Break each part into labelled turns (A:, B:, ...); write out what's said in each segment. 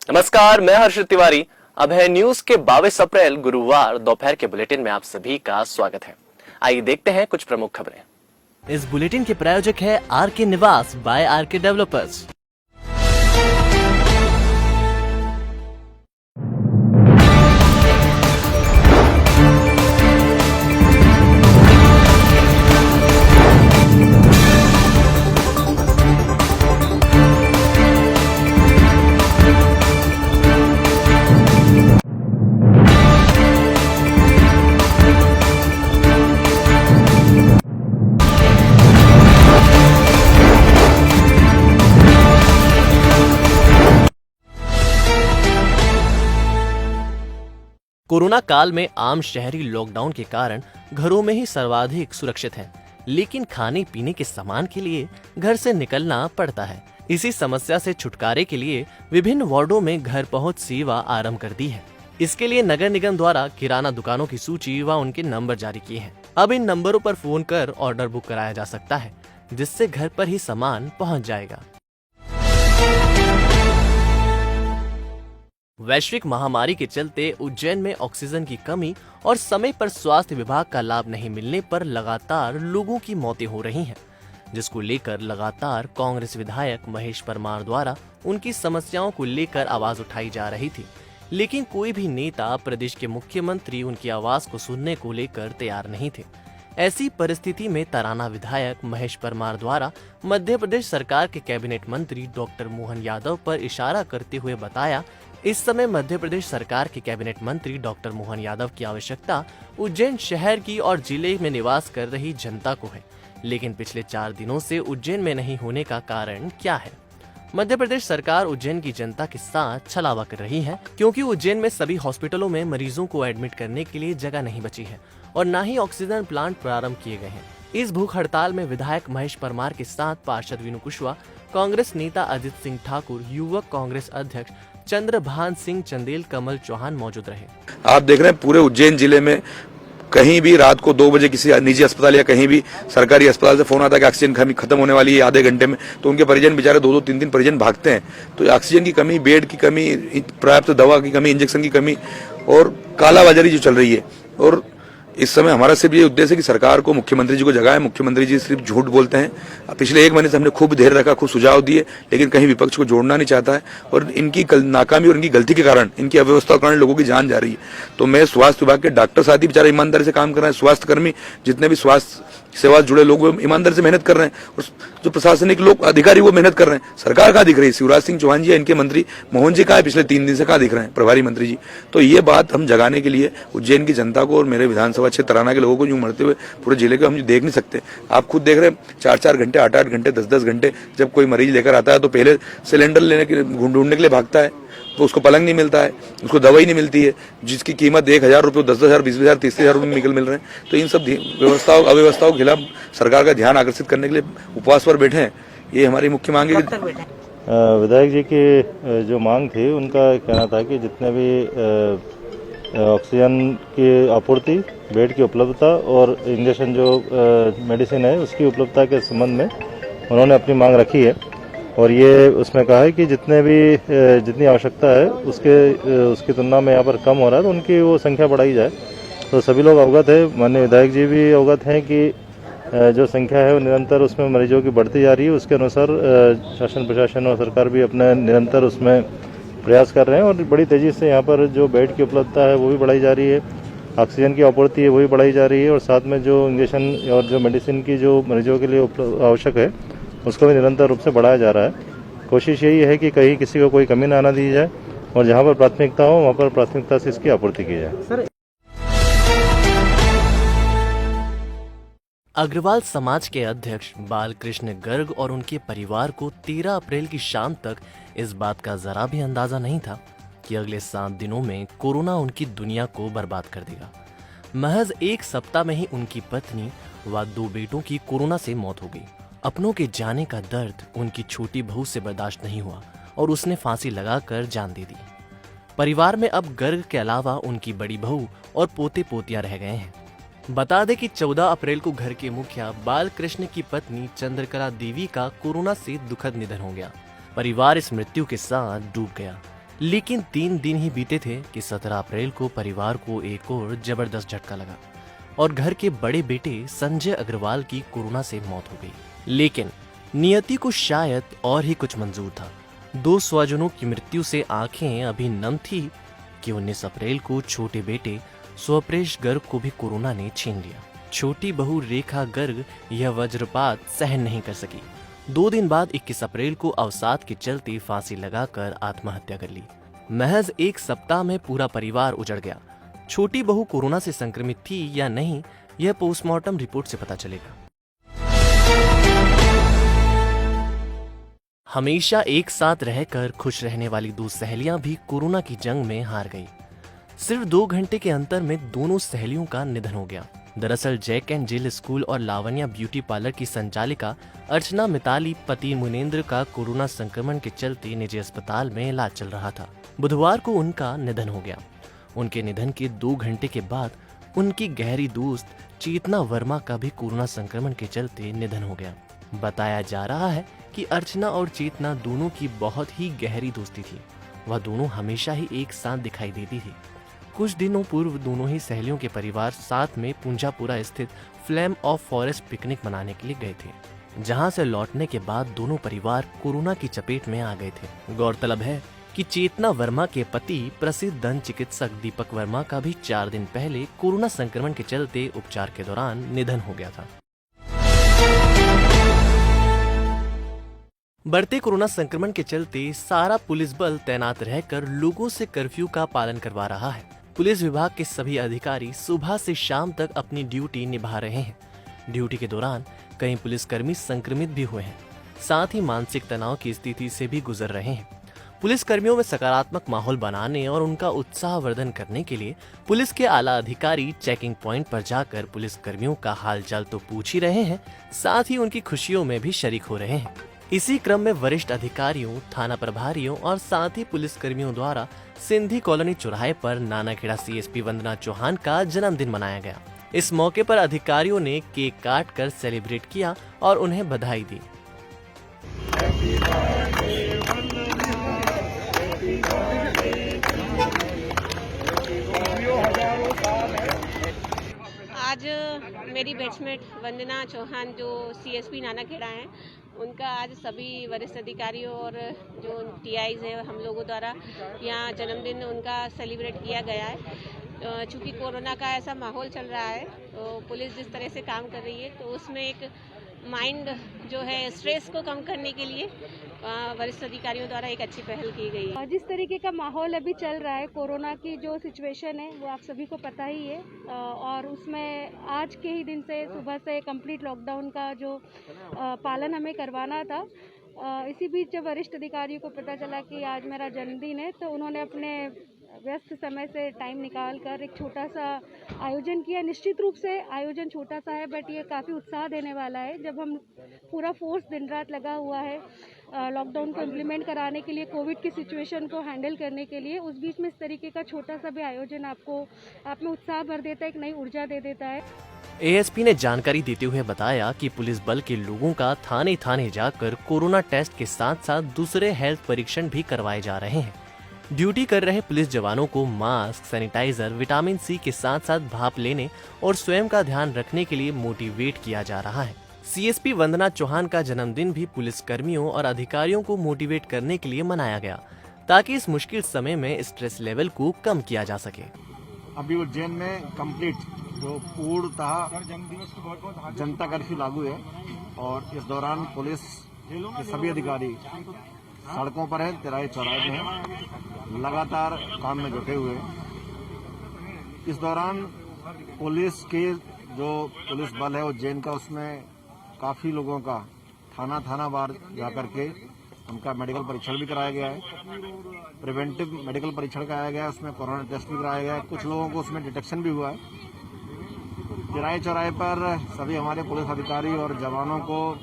A: नमस्कार, मैं हर्षित तिवारी। अब है न्यूज के 22 अप्रैल गुरुवार दोपहर के बुलेटिन में आप सभी का स्वागत है। आइए देखते हैं कुछ प्रमुख खबरें।
B: इस बुलेटिन के प्रायोजक है आर के निवास बाय आर के डेवलपर्स। कोरोना काल में आम शहरी लॉकडाउन के कारण घरों में ही सर्वाधिक सुरक्षित हैं, लेकिन खाने पीने के सामान के लिए घर से निकलना पड़ता है। इसी समस्या से छुटकारे के लिए विभिन्न वार्डों में घर पहुंच सेवा आरंभ कर दी है। इसके लिए नगर निगम द्वारा किराना दुकानों की सूची व उनके नंबर जारी किए हैं। अब इन नंबरों पर फोन कर ऑर्डर बुक कराया जा सकता है, जिससे घर पर ही सामान पहुँच जाएगा। वैश्विक महामारी के चलते उज्जैन में ऑक्सीजन की कमी और समय पर स्वास्थ्य विभाग का लाभ नहीं मिलने पर लगातार लोगों की मौतें हो रही हैं, जिसको लेकर लगातार कांग्रेस विधायक महेश परमार द्वारा उनकी समस्याओं को लेकर आवाज उठाई जा रही थी, लेकिन कोई भी नेता प्रदेश के मुख्यमंत्री उनकी आवाज को सुनने को लेकर तैयार नहीं थे। ऐसी परिस्थिति में तराना विधायक महेश परमार द्वारा मध्य प्रदेश सरकार के कैबिनेट मंत्री डॉक्टर मोहन यादव पर इशारा करते हुए बताया, इस समय मध्य प्रदेश सरकार के कैबिनेट मंत्री डॉक्टर मोहन यादव की आवश्यकता उज्जैन शहर की और जिले में निवास कर रही जनता को है, लेकिन पिछले 4 दिनों से उज्जैन में नहीं होने का कारण क्या है? मध्य प्रदेश सरकार उज्जैन की जनता के साथ छलावा कर रही है, क्योंकि उज्जैन में सभी हॉस्पिटलों में मरीजों को एडमिट करने के लिए जगह नहीं बची है और न ही ऑक्सीजन प्लांट प्रारंभ किए गए हैं। इस भूख हड़ताल में विधायक महेश परमार के साथ पार्षद विनू कुशवाहा, कांग्रेस नेता अजित सिंह ठाकुर, युवक कांग्रेस अध्यक्ष चंद्रभान सिंह चंदेल, कमल चौहान मौजूद रहे।
C: आप देख रहे हैं पूरे उज्जैन जिले में कहीं भी रात को 2 बजे किसी निजी अस्पताल या कहीं भी सरकारी अस्पताल से फोन आता है कि ऑक्सीजन खत्म होने वाली है आधे घंटे में, तो उनके परिजन बेचारे 2-2, 3-3 परिजन भागते हैं। तो ऑक्सीजन की कमी, बेड की कमी, पर्याप्त दवा की कमी, इंजेक्शन की कमी और कालाबाजारी जो चल रही है। और इस समय हमारा सिर्फ ये उद्देश्य है कि सरकार को मुख्यमंत्री जी को जगाए। मुख्यमंत्री जी सिर्फ झूठ बोलते हैं। पिछले 1 महीने से हमने खूब धैर्य रखा, खूब सुझाव दिए, लेकिन कहीं विपक्ष को जोड़ना नहीं चाहता है और इनकी नाकामी और इनकी गलती के कारण, इनकी अव्यवस्था के कारण लोगों की जान जा रही है। तो मैं स्वास्थ्य विभाग के डॉक्टर साथी बेचारे ईमानदारी से काम कर रहे हैं, स्वास्थ्य कर्मी जितने भी स्वास्थ्य सेवा से जुड़े लोग वो ईमानदारी से मेहनत कर रहे हैं और जो प्रशासनिक लोग अधिकारी वो मेहनत कर रहे हैं। सरकार कहाँ दिख रही है? शिवराज सिंह चौहान जी, इनके मंत्री मोहन जी कहाँ है? पिछले 3 दिन से कहाँ दिख रहे हैं प्रभारी मंत्री जी? तो ये बात हम जगाने के लिए उज्जैन की जनता को और मेरे विधानसभा क्षेत्र तराना के लोगों को यूं मरते हुए पूरे जिले को हम देख नहीं सकते। आप खुद देख रहे हैं 4-4 घंटे, 8-8 घंटे, 10-10 घंटे जब कोई मरीज लेकर आता है तो पहले सिलेंडर लेने के ढूंढने के लिए भागता है, तो उसको पलंग नहीं मिलता है, उसको दवाई नहीं मिलती है, जिसकी कीमत 1,000 रुपये, 10,000, 20,000, 30,000 रुपये मिल रहे हैं। तो इन सब अव्यवस्थाओं के खिलाफ सरकार का ध्यान आकर्षित करने के लिए उपवास पर बैठे हैं। ये हमारी मुख्य मांग है।
D: विधायक जी की जो मांग थी, उनका कहना था कि जितने भी ऑक्सीजन की आपूर्ति, बेड की उपलब्धता और इंजेक्शन जो मेडिसिन है उसकी उपलब्धता के संबंध में उन्होंने अपनी मांग रखी है। और ये उसमें कहा है कि जितनी आवश्यकता है उसकी तुलना में यहाँ पर कम हो रहा है, तो उनकी वो संख्या बढ़ाई जाए। तो सभी लोग अवगत है, माननीय विधायक जी भी अवगत हैं कि जो संख्या है वो निरंतर उसमें मरीजों की बढ़ती जा रही है। उसके अनुसार शासन प्रशासन और सरकार भी अपने निरंतर उसमें प्रयास कर रहे हैं और बड़ी तेजी से यहाँ पर जो बेड की उपलब्धता है वो भी बढ़ाई जा रही है, ऑक्सीजन की आपूर्ति है वो भी बढ़ाई जा रही है और साथ में जो इंजेक्शन और जो मेडिसिन की जो मरीजों के लिए आवश्यक है उसको भी निरंतर रूप से बढ़ाया जा रहा है। कोशिश यही है कि कहीं किसी को कोई कमी ना आना दी जाए और जहाँ पर प्राथमिकता हो वहाँ पर प्राथमिकता से इसकी आपूर्ति की जाए।
B: अग्रवाल समाज के अध्यक्ष बालकृष्ण गर्ग और उनके परिवार को 13 अप्रैल की शाम तक इस बात का जरा भी अंदाजा नहीं था कि अगले 7 दिनों में कोरोना उनकी दुनिया को बर्बाद कर देगा। महज 1 सप्ताह में ही उनकी पत्नी व 2 बेटों की कोरोना से मौत हो गई। अपनों के जाने का दर्द उनकी छोटी बहू से बर्दाश्त नहीं हुआ और उसने फांसी लगाकर जान दे दी। परिवार में अब गर्ग के अलावा उनकी बड़ी बहू और पोते पोतियां रह गए हैं। बता दें कि 14 अप्रैल को घर के मुखिया बालकृष्ण की पत्नी चंद्रकला देवी का कोरोना से दुखद निधन हो गया। परिवार इस मृत्यु के साथ डूब गया, लेकिन 3 दिन ही बीते थे कि 17 अप्रैल को परिवार को एक और जबरदस्त झटका लगा और घर के बड़े बेटे संजय अग्रवाल की कोरोना से मौत हो गई। लेकिन नियति को शायद और ही कुछ मंजूर था। 2 स्वजनों की मृत्यु से आंखें अभी नम थी कि 19 अप्रैल को छोटे बेटे स्वप्रेश गर्ग को भी कोरोना ने छीन लिया। छोटी बहू रेखा गर्ग यह वज्रपात सहन नहीं कर सकी। 2 दिन बाद 21 अप्रैल को अवसाद के चलते फांसी लगाकर आत्महत्या कर ली। महज 1 सप्ताह में पूरा परिवार उजड़ गया। छोटी बहू कोरोना से संक्रमित थी या नहीं, यह पोस्टमार्टम रिपोर्ट से पता चलेगा। हमेशा एक साथ रहकर खुश रहने वाली 2 सहेलियां भी कोरोना की जंग में हार गई। सिर्फ 2 घंटे के अंतर में दोनों सहेलियों का निधन हो गया। दरअसल जैक एंड जिल स्कूल और लावण्या ब्यूटी पार्लर की संचालिका अर्चना मिताली पति मुनेंद्र का कोरोना संक्रमण के चलते निजी अस्पताल में इलाज चल रहा था। बुधवार को उनका निधन हो गया। उनके निधन के 2 घंटे के बाद उनकी गहरी दोस्त चेतना वर्मा का भी कोरोना संक्रमण के चलते निधन हो गया। बताया जा रहा है कि अर्चना और चेतना दोनों की बहुत ही गहरी दोस्ती थी। वह दोनों हमेशा ही एक साथ दिखाई देती थी। कुछ दिनों पूर्व दोनों ही सहेलियों के परिवार साथ में पुंजापुरा स्थित फ्लेम ऑफ फॉरेस्ट पिकनिक मनाने के लिए गए थे, जहां से लौटने के बाद दोनों परिवार कोरोना की चपेट में आ गए थे। गौरतलब है कि चेतना वर्मा के पति प्रसिद्ध दंत चिकित्सक दीपक वर्मा का भी 4 दिन पहले कोरोना संक्रमण के चलते उपचार के दौरान निधन हो गया था। बढ़ते कोरोना संक्रमण के चलते सारा पुलिस बल तैनात रहकर लोगों से कर्फ्यू का पालन करवा रहा है। पुलिस विभाग के सभी अधिकारी सुबह से शाम तक अपनी ड्यूटी निभा रहे हैं। ड्यूटी के दौरान कई पुलिसकर्मी संक्रमित भी हुए हैं, साथ ही मानसिक तनाव की स्थिति से भी गुजर रहे हैं। पुलिसकर्मियों में सकारात्मक माहौल बनाने और उनका उत्साहवर्धन करने के लिए पुलिस के आला अधिकारी चेकिंग पॉइंट पर जाकर पुलिसकर्मियों का हालचाल तो पूछ ही रहे हैं, साथ ही उनकी खुशियों में भी शरीक हो रहे हैं। इसी क्रम में वरिष्ठ अधिकारियों, थाना प्रभारियों और साथ ही पुलिसकर्मियों द्वारा सिंधी कॉलोनी चौराहे पर नानाखेड़ा सीएसपी वंदना चौहान का जन्मदिन मनाया गया। इस मौके पर अधिकारियों ने केक काटकर सेलिब्रेट किया और उन्हें बधाई दी।
E: आज मेरी बैचमेट वंदना चौहान जो सीएसपी नानाखेड़ा हैं, उनका आज सभी वरिष्ठ अधिकारियों और जो टीआईज है हम लोगों द्वारा यहाँ जन्मदिन उनका सेलिब्रेट किया गया है। चूँकि कोरोना का ऐसा माहौल चल रहा है, तो पुलिस जिस तरह से काम कर रही है, तो उसमें एक माइंड जो है स्ट्रेस को कम करने के लिए वरिष्ठ अधिकारियों द्वारा एक अच्छी पहल की गई है।
F: जिस तरीके का माहौल अभी चल रहा है, कोरोना की जो सिचुएशन है वो आप सभी को पता ही है, और उसमें आज के ही दिन से सुबह से कंप्लीट लॉकडाउन का जो पालन हमें करवाना था, इसी बीच जब वरिष्ठ अधिकारियों को पता चला कि आज मेरा जन्मदिन है, तो उन्होंने अपने व्यस्त समय से टाइम निकाल कर एक छोटा सा आयोजन किया। निश्चित रूप से आयोजन छोटा सा है, बट ये काफ़ी उत्साह देने वाला है। जब हम पूरा फोर्स दिन रात लगा हुआ है लॉकडाउन को इम्प्लीमेंट कराने के लिए, कोविड की सिचुएशन को हैंडल करने के लिए, उस बीच में इस तरीके का छोटा सा भी आयोजन आप में उत्साह भर देता है, एक नई ऊर्जा दे देता है।
B: एएसपी ने जानकारी देते हुए बताया कि पुलिस बल के लोगों का थाने थाने जाकर कोरोना टेस्ट के साथ साथ दूसरे हेल्थ परीक्षण भी करवाए जा रहे हैं। ड्यूटी कर रहे पुलिस जवानों को मास्क, सैनिटाइजर, विटामिन सी के साथ साथ भाप लेने और स्वयं का ध्यान रखने के लिए मोटिवेट किया जा रहा है। सीएसपी वंदना चौहान का जन्मदिन भी पुलिस कर्मियों और अधिकारियों को मोटिवेट करने के लिए मनाया गया, ताकि इस मुश्किल समय में स्ट्रेस लेवल को कम किया जा सके।
G: अभी उज्जैन में कंप्लीट जो पूर्णतः जनता कर्फ्यू लागू है, और इस दौरान पुलिस के सभी अधिकारी सड़कों पर है, तिराहे चौराहे में है, लगातार काम में जुटे हुए हैं। इस दौरान पुलिस के जो पुलिस बल है उज्जैन का, उसमें काफ़ी लोगों का थाना वार जाकर के उनका मेडिकल परीक्षण भी कराया गया है। प्रिवेंटिव मेडिकल परीक्षण कराया गया है, उसमें कोरोना टेस्ट भी कराया गया है। कुछ लोगों को उसमें डिटेक्शन भी हुआ है। तिराहे चौराहे पर सभी हमारे पुलिस अधिकारी और जवानों को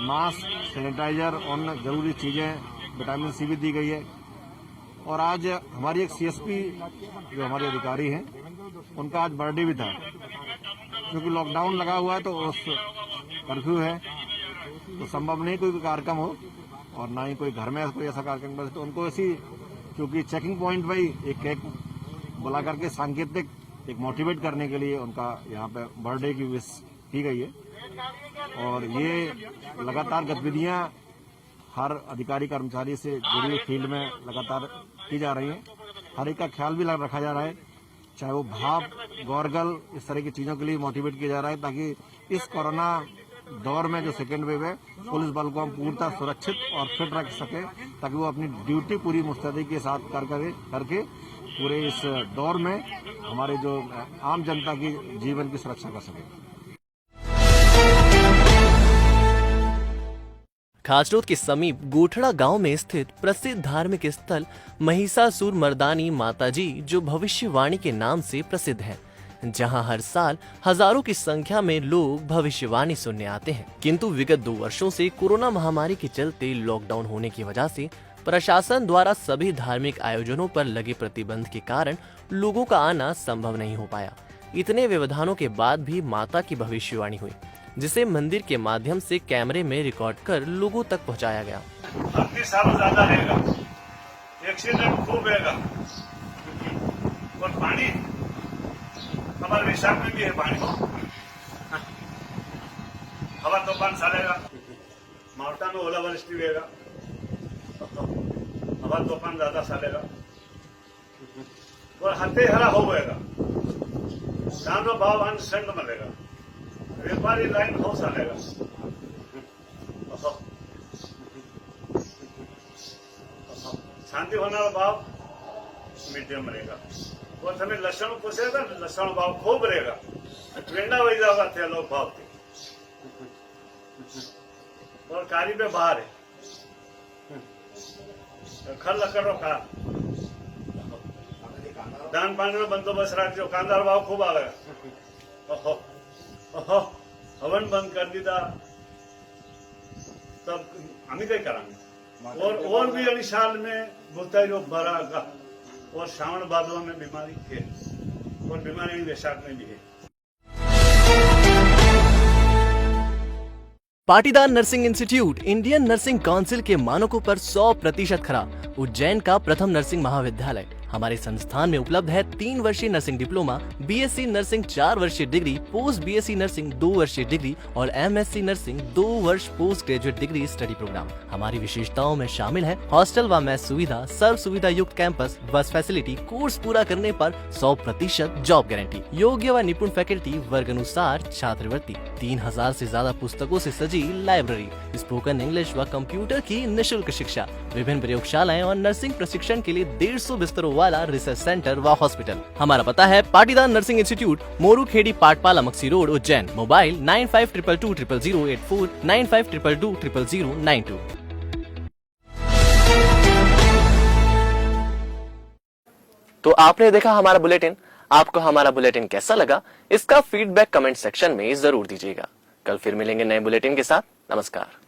G: मास्क, सैनिटाइजर और जरूरी चीज़ें, विटामिन सी भी दी गई है। और आज हमारी एक सीएसपी जो हमारे अधिकारी हैं, उनका आज बर्थडे भी था। क्योंकि लॉकडाउन लगा हुआ है, तो उस कर्फ्यू है, तो संभव नहीं कोई कार्यक्रम हो, और ना ही कोई घर में कोई ऐसा कार्यक्रम करे, तो उनको ऐसी क्योंकि चेकिंग पॉइंट पर एक केक बुला करके सांकेतिक एक मोटिवेट करने के लिए उनका यहाँ पे बर्थडे की विश की गई है। और ये लगातार गतिविधियां हर अधिकारी कर्मचारी से जुड़ी हुई फील्ड में लगातार की जा रही हैं। हर एक का ख्याल भी रखा जा रहा है, चाहे वो भाप, गोरगल, इस तरह की चीजों के लिए मोटिवेट किया जा रहा है, ताकि इस कोरोना दौर में जो सेकेंड वेव है, पुलिस बल को हम पूर्णतः सुरक्षित और फिट रख सके, ताकि वो अपनी ड्यूटी पूरी मुस्तैदी के साथ करके पूरे इस दौर में हमारे जो आम जनता की जीवन की सुरक्षा कर सके।
B: खासरोद के समीप गोठड़ा गांव में स्थित प्रसिद्ध धार्मिक स्थल महिषासुर मर्दानी माताजी जो भविष्यवाणी के नाम से प्रसिद्ध है, जहां हर साल हजारों की संख्या में लोग भविष्यवाणी सुनने आते हैं। किंतु विगत 2 वर्षों से कोरोना महामारी के चलते लॉकडाउन होने की वजह से प्रशासन द्वारा सभी धार्मिक आयोजनों पर लगे प्रतिबंध के कारण लोगों का आना संभव नहीं हो पाया। इतने व्यवधानों के बाद भी माता की भविष्यवाणी हुई, जिसे मंदिर के माध्यम से कैमरे में रिकॉर्ड कर लोगों तक पहुंचाया गया।
H: अगले साल ज्यादा रहेगा, एक्सीडेंट खूब रहेगा और पानी हमारे विशाख में भी है, पानी हवा तूफान चलेगा, माउंटा में ओलावृष्टि रहेगा, हवा तूफान ज्यादा चलेगा और हते हरा हो गएगा, दानो भाव अंशंड मिलेगा, व्यापारी लाइन हो चलेगा, शांति होने वाला भाव मीडियम रहेगा और हमें लक्षण पूछेगा, लक्षण भाव खूब रहेगा, वेंडा वही जाएगा थे लोग भाव थे और कारी पे बाहर है खल लकड़ो का दान पानी में बंदोबस्त रखो, कांदार भाव खूब आ गया, हवन बंद कर दीदा, तब हमें क्या करांगे और भी अभी साल में भूताई रोग भरागा और श्रावण भादों में बीमारी है और बीमारी वैशाख में भी है।
B: Patidar nursing institute Indian nursing council के मानकों पर 100% खरा। उज्जैन का प्रथम नर्सिंग महाविद्यालय हमारे संस्थान में उपलब्ध है 3 वर्षीय नर्सिंग डिप्लोमा, बीएससी नर्सिंग 4 वर्षीय डिग्री, पोस्ट बीएससी नर्सिंग 2 वर्षीय डिग्री और एमएससी नर्सिंग 2 वर्ष post graduate degree study programme. हमारी विशेषताओं में शामिल है हॉस्टल व मेस सुविधा, सर्व सुविधा युक्त कैंपस, बस फैसिलिटी, कोर्स पूरा करने पर 100% जॉब गारंटी, योग्य व निपुण फैकल्टी, वर्ग अनुसार छात्रवृत्ति, 3000 से ज्यादा पुस्तकों से सजी लाइब्रेरी, स्पोकन इंग्लिश व कंप्यूटर की निःशुल्क शिक्षा, विभिन्न प्रयोगशालाएं और नर्सिंग प्रशिक्षण के लिए 150 बिस्तरों वाला रिसर्च सेंटर व हॉस्पिटल। हमारा पता है Patidar nursing institute, Moru Khedi, Patpala, Maksi road, Ujjain. Mobile 9522200084, 9522200092।
A: तो आपने देखा हमारा बुलेटिन। आपको हमारा बुलेटिन कैसा लगा, इसका फीडबैक कमेंट सेक्शन में जरूर दीजिएगा। कल फिर मिलेंगे नए बुलेटिन के साथ। नमस्कार।